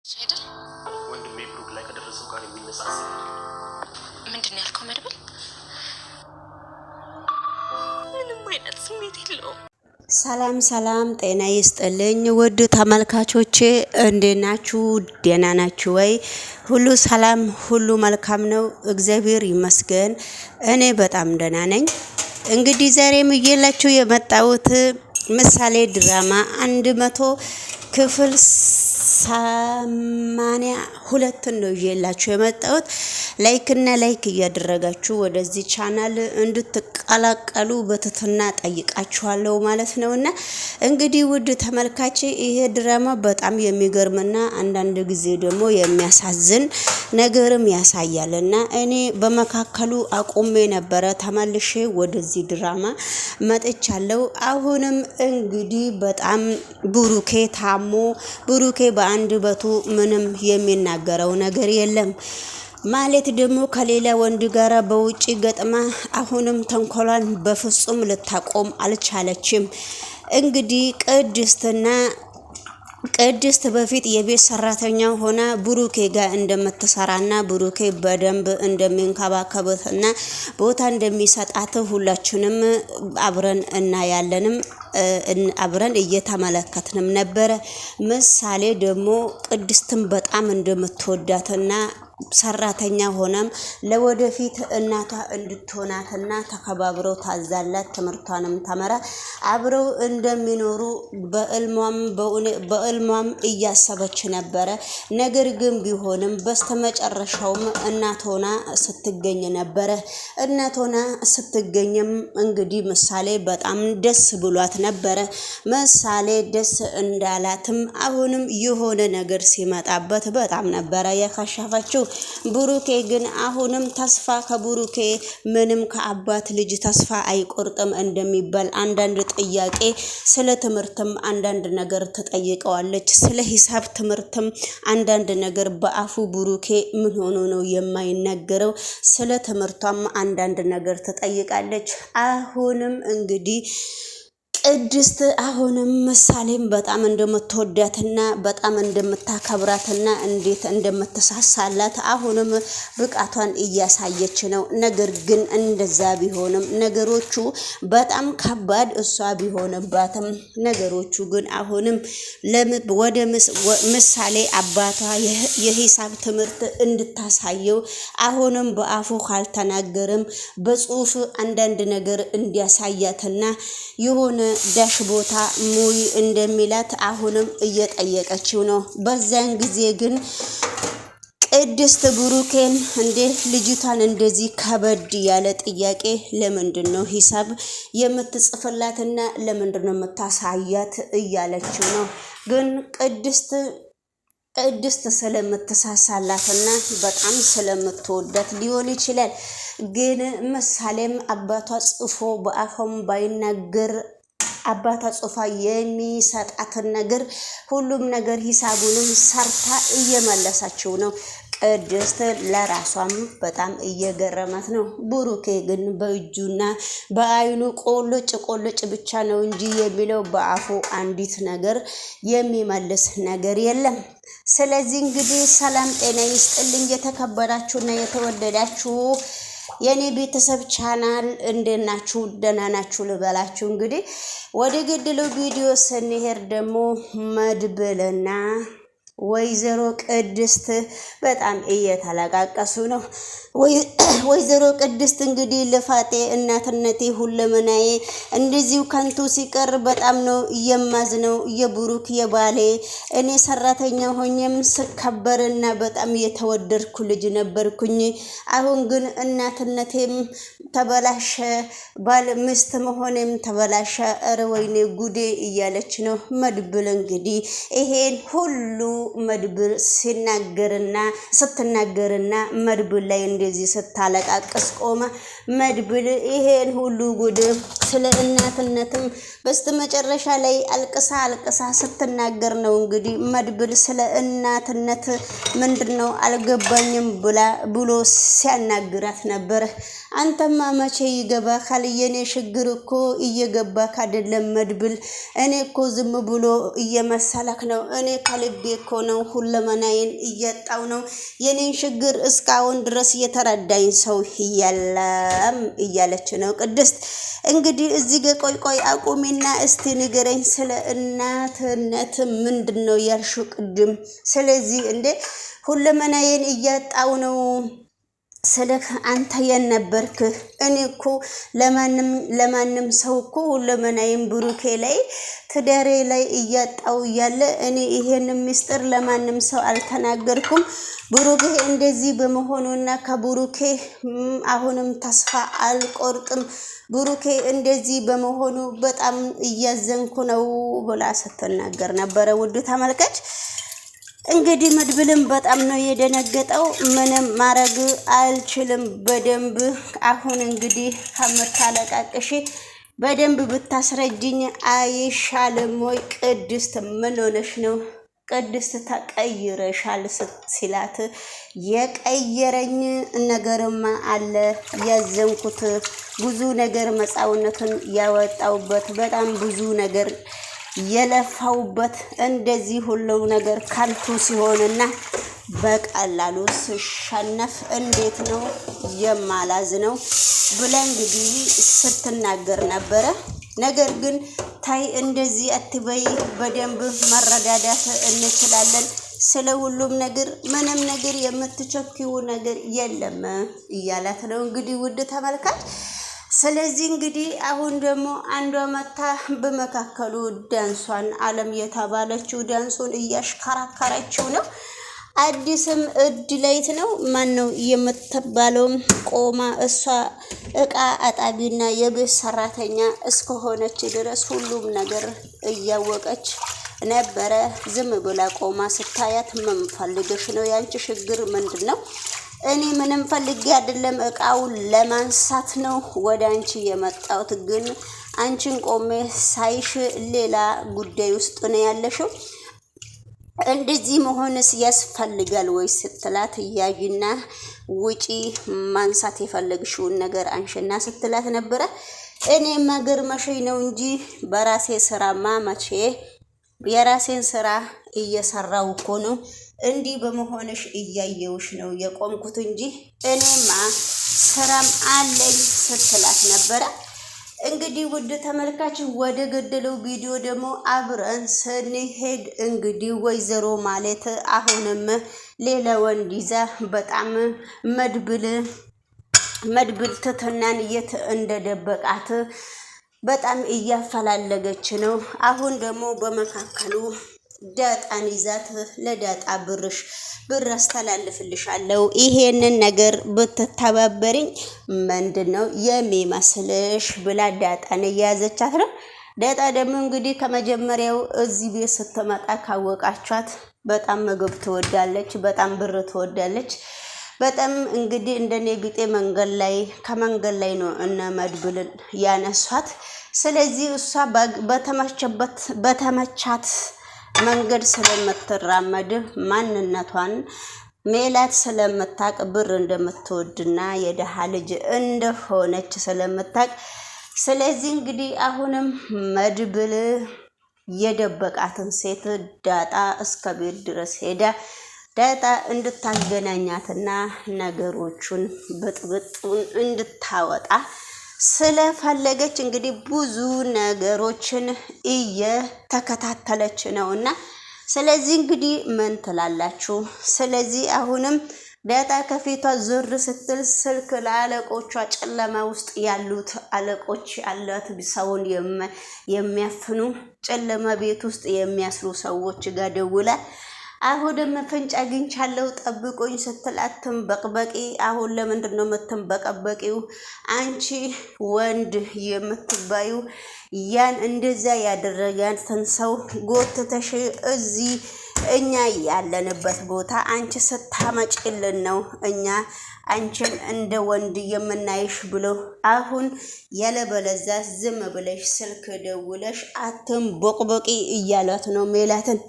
አይደል? ወንድሜ ብሩክ ላይ ከደረሰው ጋር የሚነሳሳ ምንድን ነው ያልከው? መድብል ምንም አይነት ስሜት የለውም። ሰላም ሰላም፣ ጤና ይስጥልኝ ውድ ተመልካቾቼ፣ እንዴት ናችሁ? ደህና ናችሁ ወይ? ሁሉ ሰላም፣ ሁሉ መልካም ነው፣ እግዚአብሔር ይመስገን። እኔ በጣም ደህና ነኝ። እንግዲህ ዛሬም ይዤላችሁ የመጣሁት ምሳሌ ድራማ 100 ክፍል 82 ነው ይዤላችሁ የመጣሁት። ላይክ እያደረጋችሁ ወደዚህ ቻናል እንድትቀላቀሉ በትህትና ጠይቃችኋለሁ ማለት ነውና እንግዲህ ውድ ተመልካች ይሄ ድራማ በጣም የሚገርምና አንዳንድ ጊዜ ደግሞ የሚያሳዝን ነገርም ያሳያልና እኔ በመካከሉ አቁሜ ነበረ። ተመልሼ ወደዚህ ድራማ መጥቻለሁ። አሁንም እንግዲህ በጣም ብሩኬ ታሞ ብሩኬ በአንድ በቱ ምንም የሚናገረው ነገር የለም ማለት ደግሞ ከሌላ ወንድ ጋራ በውጪ ገጥማ አሁንም ተንኮሏን በፍጹም ልታቆም አልቻለችም። እንግዲህ ቅድስት በፊት የቤት ሰራተኛ ሆና ብሩኬ ጋር እንደምትሰራና ብሩኬ በደንብ እንደሚንከባከበትና ቦታ እንደሚሰጣት ሁላችንም አብረን እናያለንም አብረን እየተመለከትንም ነበረ። ምሳሌ ደግሞ ቅድስትን በጣም እንደምትወዳትና ሰራተኛ ሆነም ለወደፊት እናቷ እንድትሆናትና ተከባብረው ታዛላት ትምህርቷንም ተመራ አብረው እንደሚኖሩ በእልሟም እያሰበች ነበረ። ነገር ግን ቢሆንም በስተመጨረሻውም እናት ሆና ስትገኝ ነበረ። እናት ሆና ስትገኝም እንግዲህ ምሳሌ በጣም ደስ ብሏት ነበረ። ምሳሌ ደስ እንዳላትም አሁንም የሆነ ነገር ሲመጣበት በጣም ነበረ የከሸፈችው። ብሩኬ ግን አሁንም ተስፋ ከብሩኬ ምንም ከአባት ልጅ ተስፋ አይቆርጥም እንደሚባል አንዳንድ ጥያቄ ስለ ትምህርትም አንዳንድ ነገር ተጠይቀዋለች። ስለ ሂሳብ ትምህርትም አንዳንድ ነገር በአፉ ብሩኬ ምን ሆኖ ነው የማይነገረው? ስለ ትምህርቷም አንዳንድ ነገር ተጠይቃለች። አሁንም እንግዲህ ቅድስት አሁንም ምሳሌም በጣም እንደምትወዳትና በጣም እንደምታከብራትና እንዴት እንደምትሳሳላት አሁንም ብቃቷን እያሳየች ነው። ነገር ግን እንደዛ ቢሆንም ነገሮቹ በጣም ከባድ እሷ ቢሆንባትም ነገሮቹ ግን አሁንም ወደ ምሳሌ አባቷ የሂሳብ ትምህርት እንድታሳየው አሁንም በአፉ ካልተናገርም በጽሁፍ አንዳንድ ነገር እንዲያሳያትና የሆነ ዳሽ ቦታ ሙይ እንደሚላት አሁንም እየጠየቀችው ነው። በዛን ጊዜ ግን ቅድስት ብሩኬን እንደ ልጅቷን እንደዚህ ከበድ ያለ ጥያቄ ለምንድን ነው ሂሳብ የምትጽፍላትና ለምንድን ነው የምታሳያት እያለችው ነው። ግን ቅድስት ስለምትሳሳላትና በጣም ስለምትወዳት ሊሆን ይችላል። ግን ምሳሌም አባቷ ጽፎ በአፏም ባይናገር አባቷ ጽፋ የሚሰጣትን ነገር ሁሉም ነገር ሂሳቡንም ሰርታ እየመለሰችው ነው። ቅድስት ለራሷም በጣም እየገረማት ነው። ብሩኬ ግን በእጁና በአይኑ ቆልጭ ብቻ ነው እንጂ የሚለው በአፉ አንዲት ነገር የሚመልስ ነገር የለም። ስለዚህ እንግዲህ ሰላም ጤና ይስጥልኝ የተከበራችሁና የተወደዳችሁ የኔ ቤተሰብ ቻናል እንደናችሁ ደህና ናችሁ ልበላችሁ። እንግዲህ ወደ ገደለው ቪዲዮ ስንሄድ ደግሞ መድብልና ወይዘሮ ቅድስት በጣም እየተለቃቀሱ ነው። ወይዘሮ ቅድስት እንግዲህ ልፋቴ እናትነቴ ሁለመናዬ እንደዚሁ ከንቱ ሲቀር በጣም ነው የማዝነው። የብሩክ የባሌ እኔ ሰራተኛ ሆኜም ስከበርና በጣም የተወደድኩ ልጅ ነበርኩኝ። አሁን ግን እናትነቴም ተበላሸ፣ ባል ሚስት መሆኔም ተበላሸ። ኧረ ወይኔ ጉዴ እያለች ነው መድብል። እንግዲህ ይሄን ሁሉ መድብል ስትናገርና መድብል ላይ እንደዚህ ስታለቃቅስ ቆመ። መድብል ይሄን ሁሉ ጉድ ስለ እናትነትም በስተመጨረሻ ላይ አልቅሳ ስትናገር ነው እንግዲህ መድብል ስለ እናትነት ምንድነው አልገባኝም ብሎ ሲያናግራት ነበር። አንተማ መቼ ይገባካል? የኔ ችግር እኮ እየገባክ አይደለም መድብል። እኔ እኮ ዝም ብሎ እየመሰለክ ነው። እኔ ከልቤ እኮ ነው ሁለመናዬን እያጣው ነው የኔን ችግር እስካሁን ድረስ የተረዳኝ ሰው የለም እያለች ነው ቅድስት። እንግዲህ እዚህ ጋር ቆይ አቁሚና እስቲ ንገረኝ ስለ እናትነት ምንድነው ያልሽው ቅድም? ስለዚህ እንዴ ሁለመናዬን እያጣው ነው ስለ አንተ የነበርክ እኔ እኮ ለማንም ሰው እኮ ሁለመናዬን ብሩኬ ላይ ትዳሬ ላይ እያጣው እያለ እኔ ይሄን ምስጢር ለማንም ሰው አልተናገርኩም። ብሩኬ እንደዚህ በመሆኑና ከብሩኬ አሁንም ተስፋ አልቆርጥም። ብሩኬ እንደዚህ በመሆኑ በጣም እያዘንኩ ነው ብላ ስትናገር ነበረ። ውድ ተመልካች እንግዲህ መድብልም በጣም ነው የደነገጠው። ምንም ማድረግ አልችልም በደንብ አሁን እንግዲህ ከምታለቃቅሽ በደንብ ብታስረጅኝ አይሻልም ወይ? ቅድስት ምን ሆነሽ ነው? ቅድስት ተቀይረሻል ሲላት የቀየረኝ ነገርማ አለ ያዘንኩት ብዙ ነገር መጻውነቱን ያወጣውበት በጣም ብዙ ነገር የለፋውበት እንደዚህ ሁሉ ነገር ከንቱ ሲሆንና በቀላሉ ስሸነፍ እንዴት ነው የማላዝነው ብላ እንግዲህ ስትናገር ነበረ። ነገር ግን ታይ እንደዚህ አትበይ፣ በደንብ መረዳዳት እንችላለን። ስለ ሁሉም ነገር ምንም ነገር የምትቸኪው ነገር የለም እያላት ነው እንግዲህ ውድ ተመልካች። ስለዚህ እንግዲህ አሁን ደግሞ አንዷ መታ በመካከሉ ዳንሷን አለም የተባለችው ዳንሱን እያሽከራከረችው ነው። አዲስም እድላይት ነው ማን ነው የምትባለውም ቆማ እሷ እቃ አጣቢና የቤት ሰራተኛ እስከሆነች ድረስ ሁሉም ነገር እያወቀች ነበረ። ዝም ብላ ቆማ ስታያት ምን ፈልገሽ ነው? ያንቺ ችግር ምንድን ነው? እኔ ምንም ፈልጌ አይደለም እቃውን ለማንሳት ነው ወደ አንቺ የመጣሁት። ግን አንቺን ቆሜ ሳይሽ ሌላ ጉዳይ ውስጥ ነው ያለሽው። እንደዚህ መሆንስ ያስፈልጋል ወይ ስትላት ያይና ውጪ ማንሳት የፈለግሽውን ነገር አንሽና ስትላት ነበረ። እኔ መገርመሽ ነው እንጂ በራሴ ስራማ መቼ የራሴን ስራ እየሰራው እኮ ነው። እንዲህ በመሆንሽ እያየውሽ ነው የቆምኩት እንጂ እኔማ ስራም አለኝ ስትላት ነበረ። እንግዲህ ውድ ተመልካች ወደ ገደለው ቪዲዮ ደግሞ አብረን ስንሄድ እንግዲህ ወይዘሮ ማለት አሁንም ሌላ ወንድ ይዛ በጣም መድብል ትትናን የት እንደደበቃት በጣም እያፈላለገች ነው። አሁን ደግሞ በመካከሉ ዳጣን ይዛት ለዳጣ ብር አስተላልፍልሻለሁ ይሄንን ነገር ብትተባበሪኝ ምንድነው የሚመስልሽ ብላ ዳጣን እያያዘቻት ነው። ዳጣ ደግሞ እንግዲህ ከመጀመሪያው እዚህ ቤት ስትመጣ ካወቃቻት በጣም ምግብ ትወዳለች፣ በጣም ብር ትወዳለች። በጣም እንግዲህ እንደኔ ቢጤ ከመንገድ ላይ ነው እነ መድብልን ያነሷት። ስለዚህ እሷ በተመቻት መንገድ ስለምትራመድ ማንነቷን ሜላት ስለምታቅ ብር እንደምትወድና የደሃ ልጅ እንደሆነች ስለምታቅ፣ ስለዚህ እንግዲህ አሁንም መድብል የደበቃትን ሴት ዳጣ እስከ ቤት ድረስ ሄዳ ዳጣ እንድታገናኛትና ነገሮቹን ብጥብጡን እንድታወጣ ስለፈለገች እንግዲህ ብዙ ነገሮችን እየተከታተለች ነውና፣ ስለዚህ እንግዲህ ምን ትላላችሁ? ስለዚህ አሁንም ዳጣ ከፊቷ ዞር ስትል ስልክ ለአለቆቿ ጨለማ ውስጥ ያሉት አለቆች ያሏት ሰውን የሚያፍኑ ጨለማ ቤት ውስጥ የሚያስሩ ሰዎች ጋር ደውላ አሁንም ፍንጭ አግኝቻለሁ ጠብቁኝ ስትል አትንበቅበቂ። አሁን ለምንድን ነው የምትንበቀበቂው? አንቺ ወንድ የምትባዩ ያን እንደዛ ያደረጋትን ሰው ጎትተሽ እዚህ እኛ ያለንበት ቦታ አንቺ ስታመጪልን ነው እኛ አንቺን እንደ ወንድ የምናይሽ ብሎ አሁን ያለበለዛ ዝም ብለሽ ስልክ ደውለሽ አትንበቅበቂ እያሏት ነው ሜላትን።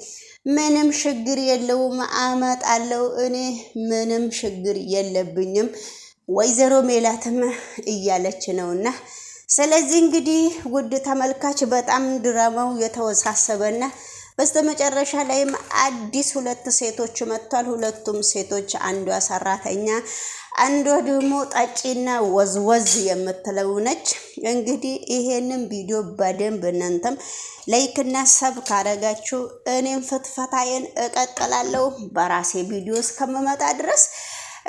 ምንም ችግር የለውም አመጣለሁ እኔ ምንም ችግር የለብኝም ወይዘሮ ሜላትም እያለች ነውና፣ ስለዚህ እንግዲህ ውድ ተመልካች በጣም ድራማው የተወሳሰበና በስተመጨረሻ ላይም አዲስ 2 ሴቶች መጥቷል። ሁለቱም ሴቶች አንዷ ሰራተኛ አንዷ ደግሞ ጠጪና ወዝወዝ የምትለው ነች። እንግዲህ ይሄንን ቪዲዮ በደንብ እናንተም ላይክና ሰብ ካረጋችሁ እኔም ፍትፈታዬን እቀጥላለሁ በራሴ ቪዲዮ እስከምመጣ ድረስ።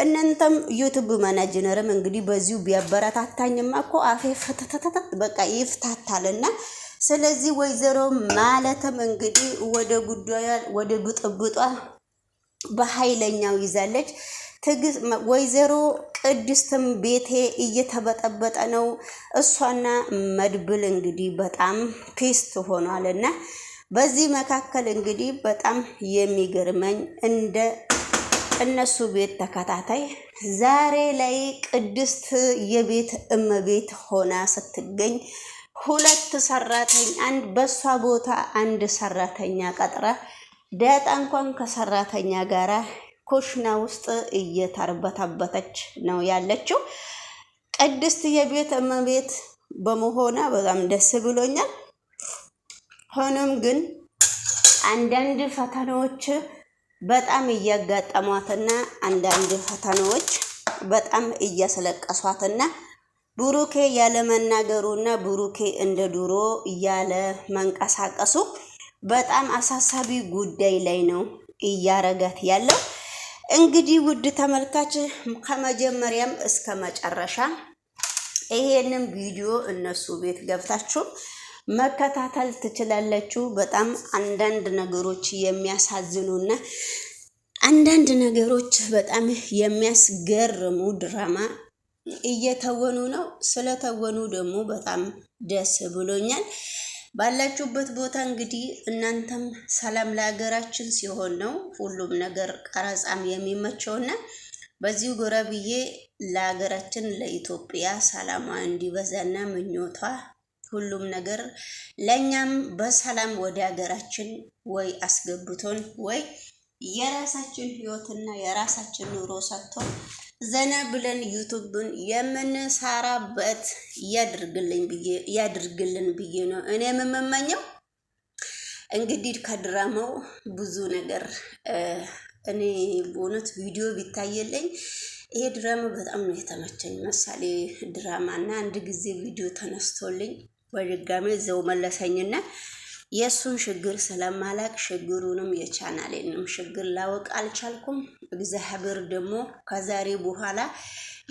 እናንተም ዩቲዩብ ማናጀርም እንግዲህ በዚሁ ቢያበረታታኝማ እኮ አፌ ፍትተተተ በቃ ይፍታታልና ስለዚህ ወይዘሮ ማለትም እንግዲህ ወደ ጉዳዩ ወደ ብጥብጧ በኃይለኛው ይዛለች። ወይዘሮ ቅድስትም ቤቴ እየተበጠበጠ ነው እሷና መድብል እንግዲህ በጣም ፒስት ሆኗልና በዚህ መካከል እንግዲህ በጣም የሚገርመኝ እንደ እነሱ ቤት ተከታታይ ዛሬ ላይ ቅድስት የቤት እመቤት ሆና ስትገኝ 2 ሰራተኛ አንድ በሷ ቦታ አንድ ሰራተኛ ቀጥራ ዳጣ እንኳን ከሰራተኛ ጋራ ኩሽና ውስጥ እየተርበተበተች ነው ያለችው። ቅድስት የቤት እመቤት በመሆኗ በጣም ደስ ብሎኛል። ሆኖም ግን አንዳንድ ፈተናዎች በጣም እያጋጠሟትና አንዳንድ ፈተናዎች በጣም እያስለቀሷትና ብሩኬ ያለ መናገሩና ብሩኬ እንደ ድሮ ያለ መንቀሳቀሱ በጣም አሳሳቢ ጉዳይ ላይ ነው እያረጋት ያለው። እንግዲህ ውድ ተመልካች ከመጀመሪያም እስከ መጨረሻ ይሄንን ቪዲዮ እነሱ ቤት ገብታችሁ መከታተል ትችላላችሁ። በጣም አንዳንድ ነገሮች የሚያሳዝኑና አንዳንድ ነገሮች በጣም የሚያስገርሙ ድራማ እየተወኑ ነው። ስለተወኑ ደግሞ በጣም ደስ ብሎኛል። ባላችሁበት ቦታ እንግዲህ እናንተም ሰላም ለሀገራችን ሲሆን ነው ሁሉም ነገር ቀረጻም የሚመቸውና በዚሁ ጎራ ብዬ ለሀገራችን ለኢትዮጵያ ሰላሟ እንዲበዛና ምኞቷ ሁሉም ነገር ለኛም በሰላም ወደ ሀገራችን ወይ አስገብቶን ወይ የራሳችን ህይወትና የራሳችን ኑሮ ሰጥቶን ዘና ብለን ዩቲዩብን የምንሰራበት ያድርግልን ብዬ ነው እኔ የምመኘው። እንግዲህ ከድራማው ብዙ ነገር እኔ በእውነት ቪዲዮ ቢታየልኝ ይሄ ድራማ በጣም ነው የተመቸኝ። ምሳሌ ድራማና አንድ ጊዜ ቪዲዮ ተነስቶልኝ በድጋሚ ዘው መለሰኝና የሱን ችግር ስለማላቅ ችግሩንም የቻናሌንም ችግር ላወቅ አልቻልኩም። እግዚአብሔር ደግሞ ከዛሬ በኋላ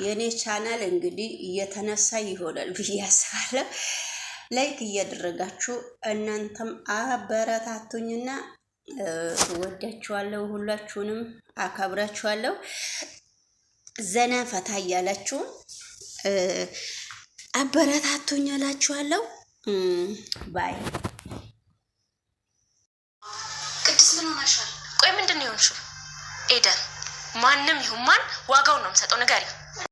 የኔ ቻናል እንግዲህ እየተነሳ ይሆናል ብዬ አስባለሁ። ላይክ እያደረጋችሁ እናንተም አበረታቱኝና ወዳችኋለሁ። ሁላችሁንም አከብራችኋለሁ። ዘና ፈታ እያላችሁ አበረታቱኝ እላችኋለሁ። ባይ ቅድስት ምን ሆነሻል? ቆይ ምንድን ነው የሆንሽው? ኤደን ማንም ይሁን ማን ዋጋውን ነው የምሰጠው። ንገሪው።